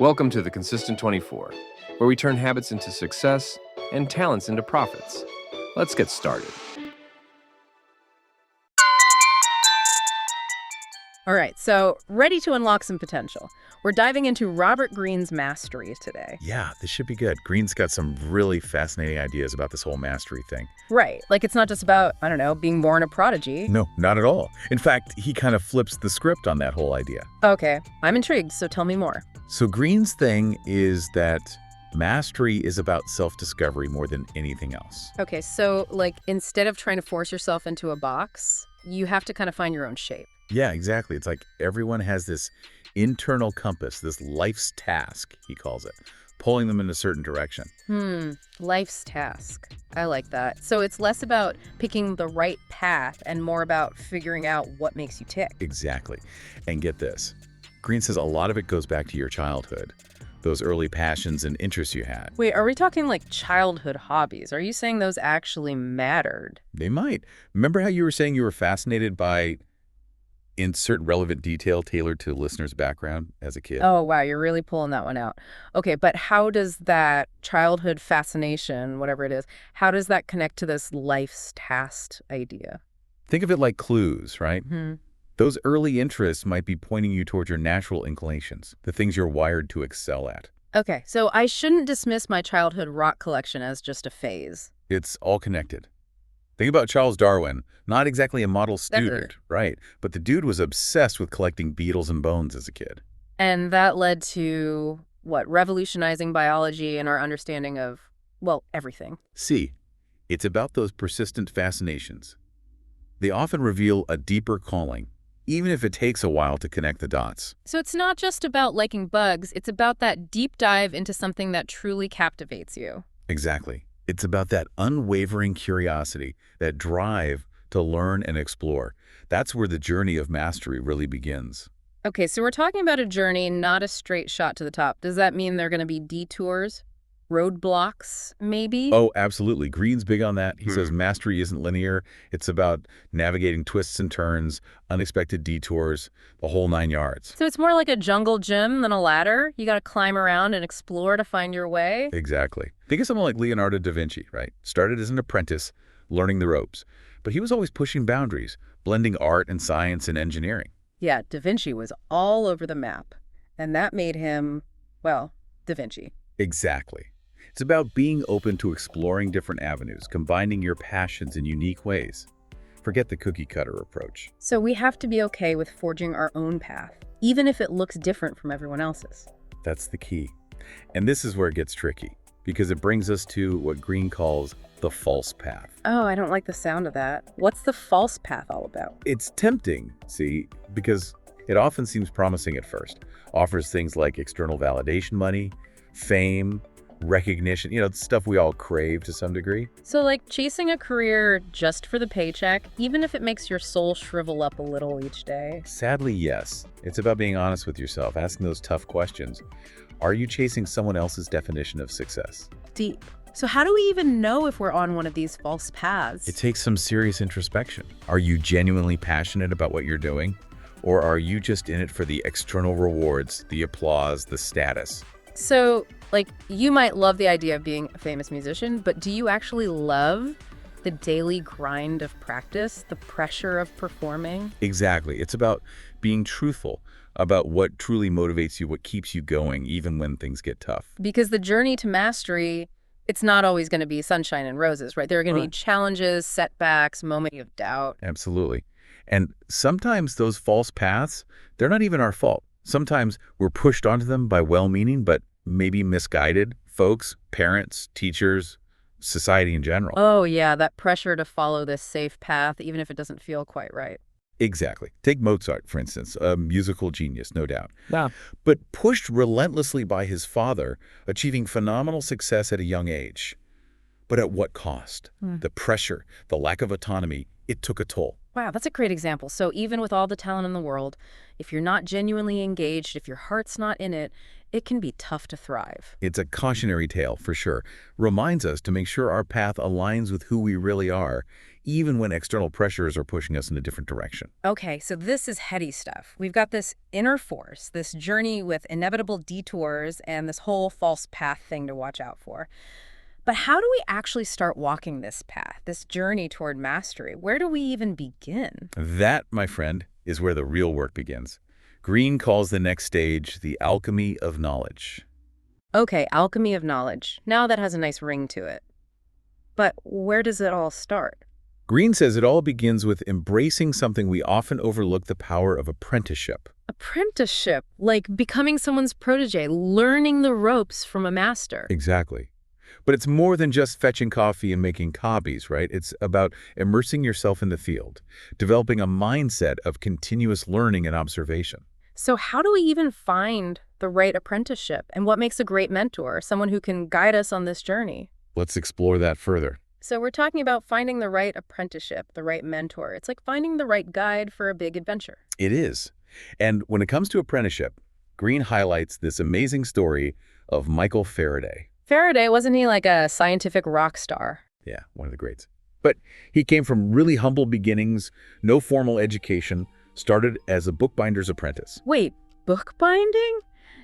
Welcome to the Consistent 24, where we turn habits into success and talents into profits. Let's get started. All right, so ready to unlock some potential. We're diving into Robert Greene's mastery today. Yeah, this should be good. Greene's got some really fascinating ideas about this whole mastery thing. Right, like it's not just about, being born a prodigy. No, not at all. In fact, he kind of flips the script on that whole idea. Okay, I'm intrigued, so tell me more. So Greene's thing is that mastery is about self-discovery more than anything else. Okay, so instead of trying to force yourself into a box, you have to kind of find your own shape. Yeah, exactly. It's like everyone has this internal compass, this life's task, he calls it, pulling them in a certain direction. Life's task. I like that. So it's less about picking the right path and more about figuring out what makes you tick. Exactly. And get this. Greene says a lot of it goes back to your childhood, those early passions and interests you had. Wait, are we talking like childhood hobbies? Are you saying those actually mattered? They might. Remember how you were saying you were fascinated by insert relevant detail tailored to listeners' background as a kid? Oh, wow, you're really pulling that one out. Okay, but how does that childhood fascination, whatever it is, how does that connect to this life's task idea? Think of it like clues, right? Hmm. Those early interests might be pointing you towards your natural inclinations, the things you're wired to excel at. Okay, so I shouldn't dismiss my childhood rock collection as just a phase. It's all connected. Think about Charles Darwin, not exactly a model student, right? But the dude was obsessed with collecting beetles and bones as a kid. And that led to, what, revolutionizing biology and our understanding of, well, everything. See, it's about those persistent fascinations. They often reveal a deeper calling, even if it takes a while to connect the dots. So it's not just about liking bugs, it's about that deep dive into something that truly captivates you. Exactly. It's about that unwavering curiosity, that drive to learn and explore. That's where the journey of mastery really begins. Okay, so we're talking about a journey, not a straight shot to the top. Does that mean there are going to be detours, roadblocks, maybe? Oh, absolutely. Greene's big on that. He says mastery isn't linear. It's about navigating twists and turns, unexpected detours, the whole 9 yards. So it's more like a jungle gym than a ladder? You got to climb around and explore to find your way? Exactly. Think of someone like Leonardo da Vinci, right? Started as an apprentice, learning the ropes. But he was always pushing boundaries, blending art and science and engineering. Yeah, Da Vinci was all over the map. And that made him, well, Da Vinci. Exactly. It's about being open to exploring different avenues, combining your passions in unique ways. Forget the cookie-cutter approach. So we have to be okay with forging our own path, even if it looks different from everyone else's. That's the key. And this is where it gets tricky, because it brings us to what Greene calls the false path. Oh, I don't like the sound of that. What's the false path all about? It's tempting, see, because it often seems promising at first. Offers things like external validation money, fame, recognition, stuff we all crave to some degree. So like chasing a career just for the paycheck, even if it makes your soul shrivel up a little each day. Sadly, yes. It's about being honest with yourself, asking those tough questions. Are you chasing someone else's definition of success? Deep. So how do we even know if we're on one of these false paths? It takes some serious introspection. Are you genuinely passionate about what you're doing? Or are you just in it for the external rewards, the applause, the status? So, you might love the idea of being a famous musician, but do you actually love the daily grind of practice, the pressure of performing? Exactly. It's about being truthful, about what truly motivates you, what keeps you going, even when things get tough. Because the journey to mastery, it's not always going to be sunshine and roses, right? There are going to be challenges, setbacks, moments of doubt. Absolutely. And sometimes those false paths, they're not even our fault. Sometimes we're pushed onto them by well-meaning, but maybe misguided folks, parents, teachers, society in general. Oh, yeah, that pressure to follow this safe path, even if it doesn't feel quite right. Exactly. Take Mozart, for instance, a musical genius, no doubt. Yeah. But pushed relentlessly by his father, achieving phenomenal success at a young age. But at what cost? The pressure, the lack of autonomy, it took a toll. Wow, that's a great example. So even with all the talent in the world, if you're not genuinely engaged, if your heart's not in it, it can be tough to thrive. It's a cautionary tale, for sure. Reminds us to make sure our path aligns with who we really are, even when external pressures are pushing us in a different direction. Okay, so this is heady stuff. We've got this inner force, this journey with inevitable detours, and this whole false path thing to watch out for. But how do we actually start walking this path, this journey toward mastery? Where do we even begin? That, my friend, is where the real work begins. Greene calls the next stage the alchemy of knowledge. Okay, alchemy of knowledge. Now that has a nice ring to it. But where does it all start? Greene says it all begins with embracing something we often overlook, the power of apprenticeship. Apprenticeship, like becoming someone's protege, learning the ropes from a master. Exactly. But it's more than just fetching coffee and making copies, right? It's about immersing yourself in the field, developing a mindset of continuous learning and observation. So how do we even find the right apprenticeship? And what makes a great mentor, someone who can guide us on this journey? Let's explore that further. So we're talking about finding the right apprenticeship, the right mentor. It's like finding the right guide for a big adventure. It is. And when it comes to apprenticeship, Greene highlights this amazing story of Michael Faraday. Faraday, wasn't he like a scientific rock star? Yeah, one of the greats. But he came from really humble beginnings, no formal education, started as a bookbinder's apprentice. Wait, bookbinding?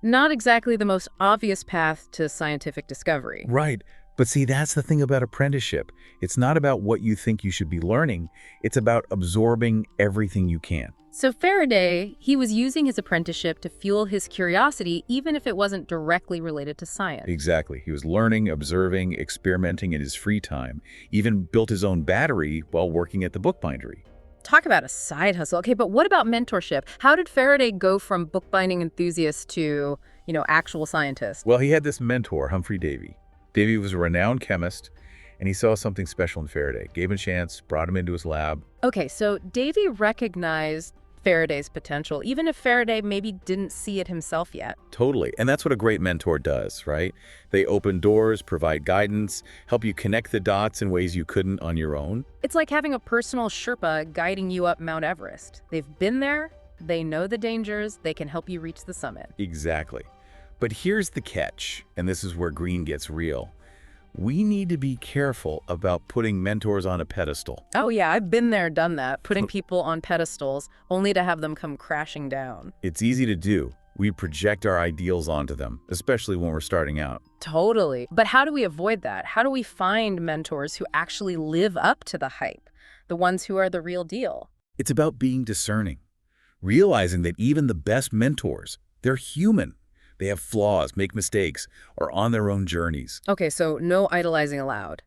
Not exactly the most obvious path to scientific discovery. Right. But see, that's the thing about apprenticeship. It's not about what you think you should be learning. It's about absorbing everything you can. So Faraday, he was using his apprenticeship to fuel his curiosity, even if it wasn't directly related to science. Exactly. He was learning, observing, experimenting in his free time, even built his own battery while working at the bookbindery. Talk about a side hustle. Okay, but what about mentorship? How did Faraday go from bookbinding enthusiast to, actual scientist? Well, he had this mentor, Humphrey Davy. Davy was a renowned chemist, and he saw something special in Faraday, gave him a chance, brought him into his lab. Okay, so Davy recognized Faraday's potential, even if Faraday maybe didn't see it himself yet. Totally. And that's what a great mentor does, right? They open doors, provide guidance, help you connect the dots in ways you couldn't on your own. It's like having a personal Sherpa guiding you up Mount Everest. They've been there, they know the dangers, they can help you reach the summit. Exactly. But here's the catch, and this is where Greene gets real. We need to be careful about putting mentors on a pedestal. Oh yeah, I've been there, done that, putting people on pedestals only to have them come crashing down. It's easy to do. We project our ideals onto them, especially when we're starting out. Totally. But how do we avoid that? How do we find mentors who actually live up to the hype? The ones who are the real deal? It's about being discerning, realizing that even the best mentors, they're human. They have flaws, make mistakes, are on their own journeys. Okay, so no idolizing allowed.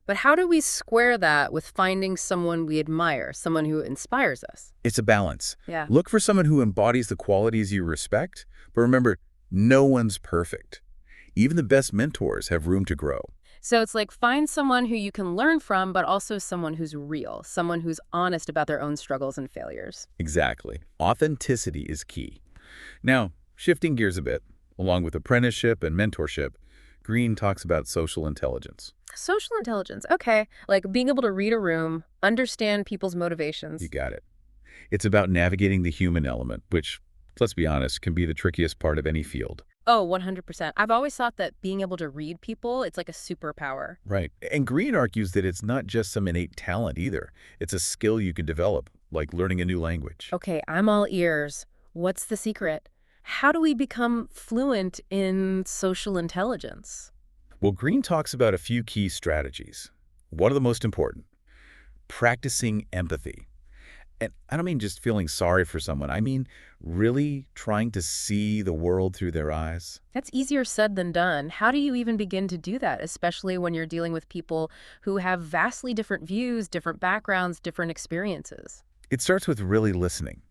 But how do we square that with finding someone we admire, someone who inspires us? It's a balance. Yeah. Look for someone who embodies the qualities you respect, but remember, no one's perfect. Even the best mentors have room to grow. So it's like find someone who you can learn from, but also someone who's real, someone who's honest about their own struggles and failures. Exactly. Authenticity is key. Now, shifting gears a bit, along with apprenticeship and mentorship, Greene talks about social intelligence. Social intelligence, okay. Like being able to read a room, understand people's motivations. You got it. It's about navigating the human element, which, let's be honest, can be the trickiest part of any field. Oh, 100%. I've always thought that being able to read people, it's like a superpower. Right. And Greene argues that it's not just some innate talent either. It's a skill you can develop, like learning a new language. Okay, I'm all ears. What's the secret? How do we become fluent in social intelligence? Well, Greene talks about a few key strategies. What are the most important? Practicing empathy. And I don't mean just feeling sorry for someone. I mean really trying to see the world through their eyes. That's easier said than done. How do you even begin to do that, especially when you're dealing with people who have vastly different views, different backgrounds, different experiences? It starts with really listening.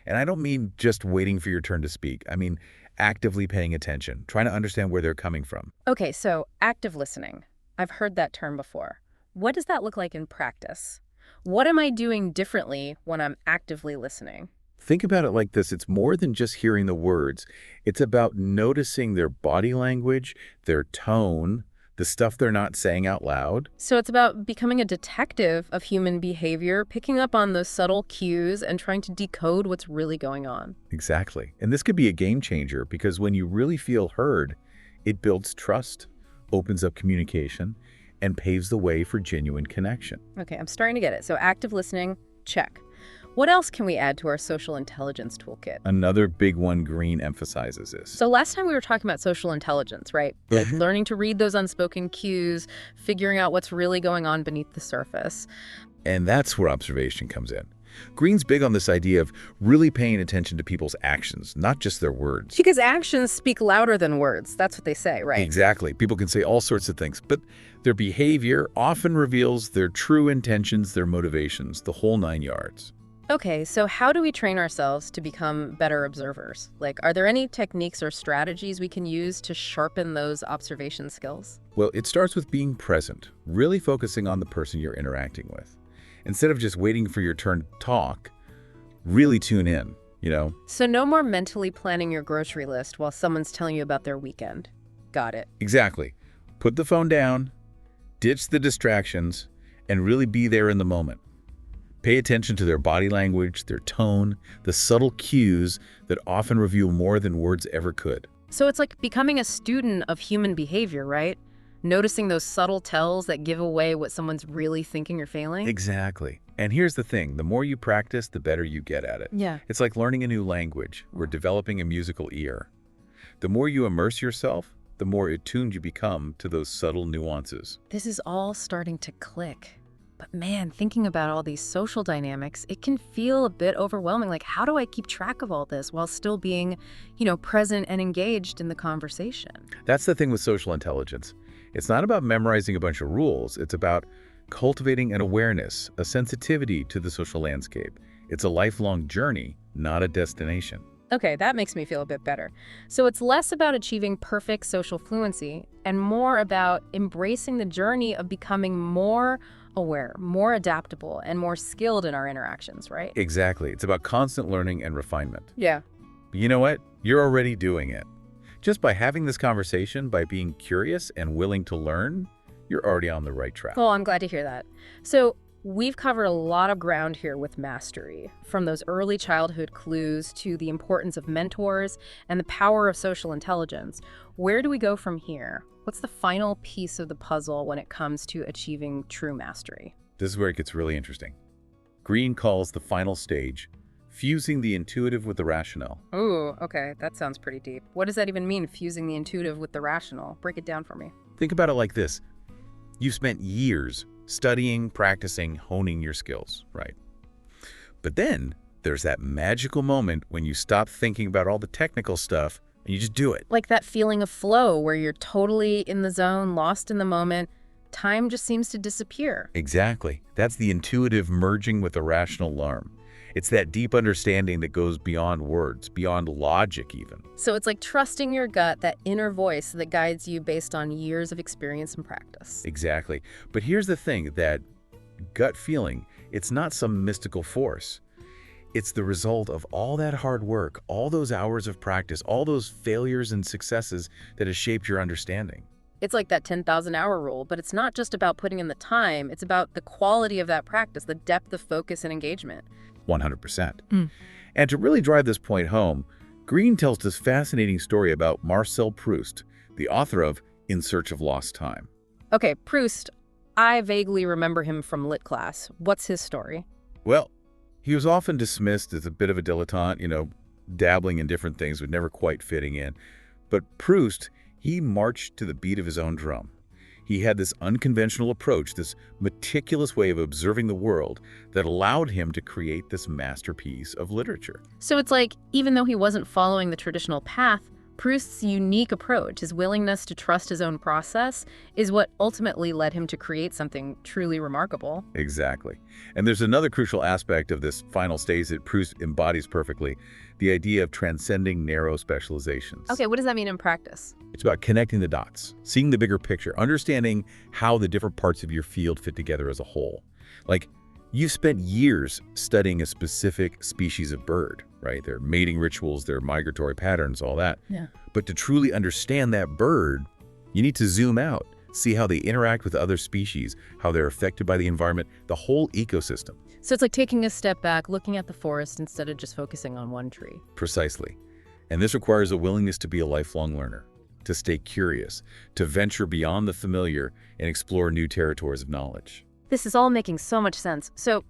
And I don't mean just waiting for your turn to speak. I mean actively paying attention, trying to understand where they're coming from. Okay, so active listening. I've heard that term before. What does that look like in practice? What am I doing differently when I'm actively listening? Think about it like this. It's more than just hearing the words. It's about noticing their body language, their tone, the stuff they're not saying out loud. So it's about becoming a detective of human behavior, picking up on those subtle cues and trying to decode what's really going on. Exactly. And this could be a game changer because when you really feel heard, it builds trust, opens up communication, and paves the way for genuine connection. Okay, I'm starting to get it. So active listening, check. What else can we add to our social intelligence toolkit? Another big one Greene emphasizes is. So last time we were talking about social intelligence, right? Like learning to read those unspoken cues, figuring out what's really going on beneath the surface. And that's where observation comes in. Greene's big on this idea of really paying attention to people's actions, not just their words. Because actions speak louder than words. That's what they say, right? Exactly. People can say all sorts of things, but their behavior often reveals their true intentions, their motivations, the whole 9 yards. Okay, so how do we train ourselves to become better observers? Like, are there any techniques or strategies we can use to sharpen those observation skills? Well, it starts with being present, really focusing on the person you're interacting with. Instead of just waiting for your turn to talk, really tune in, So no more mentally planning your grocery list while someone's telling you about their weekend. Got it. Exactly. Put the phone down, ditch the distractions, and really be there in the moment. Pay attention to their body language, their tone, the subtle cues that often reveal more than words ever could. So it's like becoming a student of human behavior, right? Noticing those subtle tells that give away what someone's really thinking or feeling? Exactly. And here's the thing, the more you practice, the better you get at it. Yeah. It's like learning a new language or developing a musical ear. The more you immerse yourself, the more attuned you become to those subtle nuances. This is all starting to click. But man, thinking about all these social dynamics, it can feel a bit overwhelming. Like, how do I keep track of all this while still being, present and engaged in the conversation? That's the thing with social intelligence. It's not about memorizing a bunch of rules. It's about cultivating an awareness, a sensitivity to the social landscape. It's a lifelong journey, not a destination. Okay, that makes me feel a bit better. So it's less about achieving perfect social fluency and more about embracing the journey of becoming more aware, more adaptable, and more skilled in our interactions, right? Exactly. It's about constant learning and refinement. Yeah. But you know what? You're already doing it. Just by having this conversation, by being curious and willing to learn, you're already on the right track. Oh, I'm glad to hear that. So we've covered a lot of ground here with mastery, from those early childhood clues to the importance of mentors and the power of social intelligence. Where do we go from here? What's the final piece of the puzzle when it comes to achieving true mastery? This is where it gets really interesting. Greene calls the final stage fusing the intuitive with the rational. Ooh, okay, that sounds pretty deep. What does that even mean, fusing the intuitive with the rational? Break it down for me. Think about it like this. You've spent years studying, practicing, honing your skills, right? But then there's that magical moment when you stop thinking about all the technical stuff and you just do it. Like that feeling of flow where you're totally in the zone, lost in the moment. Time just seems to disappear. Exactly. That's the intuitive merging with the rational alarm. It's that deep understanding that goes beyond words, beyond logic even. So it's like trusting your gut, that inner voice that guides you based on years of experience and practice. Exactly. But here's the thing, that gut feeling, it's not some mystical force. It's the result of all that hard work, all those hours of practice, all those failures and successes that has shaped your understanding. It's like that 10,000-hour rule, but it's not just about putting in the time. It's about the quality of that practice, the depth of focus and engagement. 100%. And to really drive this point home, Greene tells this fascinating story about Marcel Proust, the author of In Search of Lost Time. Okay, Proust, I vaguely remember him from lit class. What's his story? Well, he was often dismissed as a bit of a dilettante, dabbling in different things, but never quite fitting in. But Proust, he marched to the beat of his own drum. He had this unconventional approach, this meticulous way of observing the world that allowed him to create this masterpiece of literature. So it's like, even though he wasn't following the traditional path, Proust's unique approach, his willingness to trust his own process, is what ultimately led him to create something truly remarkable. Exactly. And there's another crucial aspect of this final stage that Proust embodies perfectly, the idea of transcending narrow specializations. Okay, what does that mean in practice? It's about connecting the dots, seeing the bigger picture, understanding how the different parts of your field fit together as a whole. Like, you've spent years studying a specific species of bird, right? Their mating rituals, their migratory patterns, all that. Yeah. But to truly understand that bird, you need to zoom out, see how they interact with other species, how they're affected by the environment, the whole ecosystem. So it's like taking a step back, looking at the forest instead of just focusing on one tree. Precisely. And this requires a willingness to be a lifelong learner. to stay curious, to venture beyond the familiar and explore new territories of knowledge. This is all making so much sense. So,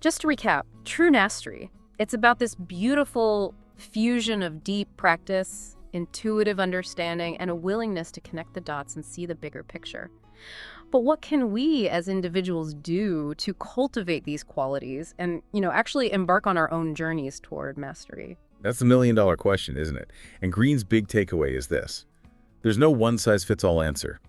just to recap, true mastery, it's about this beautiful fusion of deep practice, intuitive understanding, and a willingness to connect the dots and see the bigger picture. But what can we as individuals do to cultivate these qualities and, actually embark on our own journeys toward mastery? That's the million-dollar question, isn't it? And Greene's big takeaway is this. There's no one-size-fits-all answer.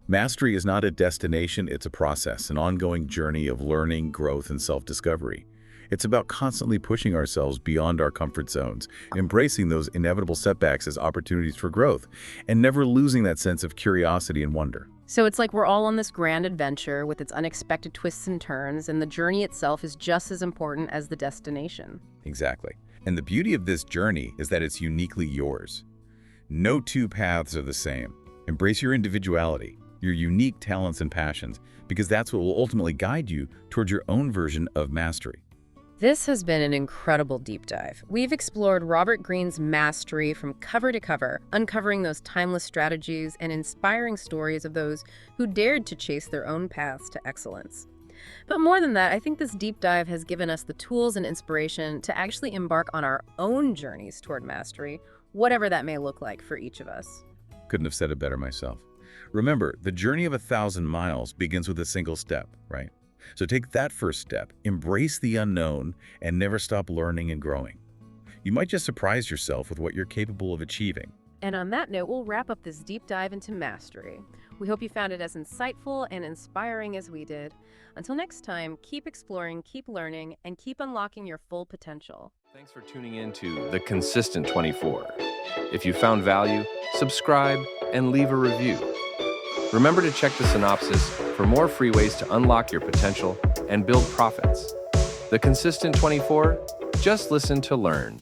Mastery is not a destination, it's a process, an ongoing journey of learning, growth, and self-discovery. It's about constantly pushing ourselves beyond our comfort zones, embracing those inevitable setbacks as opportunities for growth, and never losing that sense of curiosity and wonder. So it's like we're all on this grand adventure with its unexpected twists and turns, and the journey itself is just as important as the destination. Exactly. And the beauty of this journey is that it's uniquely yours. No two paths are the same. Embrace your individuality, your unique talents and passions, because that's what will ultimately guide you towards your own version of mastery. This has been an incredible deep dive. We've explored Robert Greene's mastery from cover to cover, uncovering those timeless strategies and inspiring stories of those who dared to chase their own paths to excellence. But more than that, I think this deep dive has given us the tools and inspiration to actually embark on our own journeys toward mastery, whatever that may look like for each of us. Couldn't have said it better myself. Remember, the journey of 1,000 miles begins with a single step, right? So take that first step, embrace the unknown, and never stop learning and growing. You might just surprise yourself with what you're capable of achieving. And on that note, we'll wrap up this deep dive into mastery. We hope you found it as insightful and inspiring as we did. Until next time, keep exploring, keep learning, and keep unlocking your full potential. Thanks for tuning in to The Consistent 24. If you found value, subscribe and leave a review. Remember to check the synopsis for more free ways to unlock your potential and build profits. The Consistent 24, just listen to learn.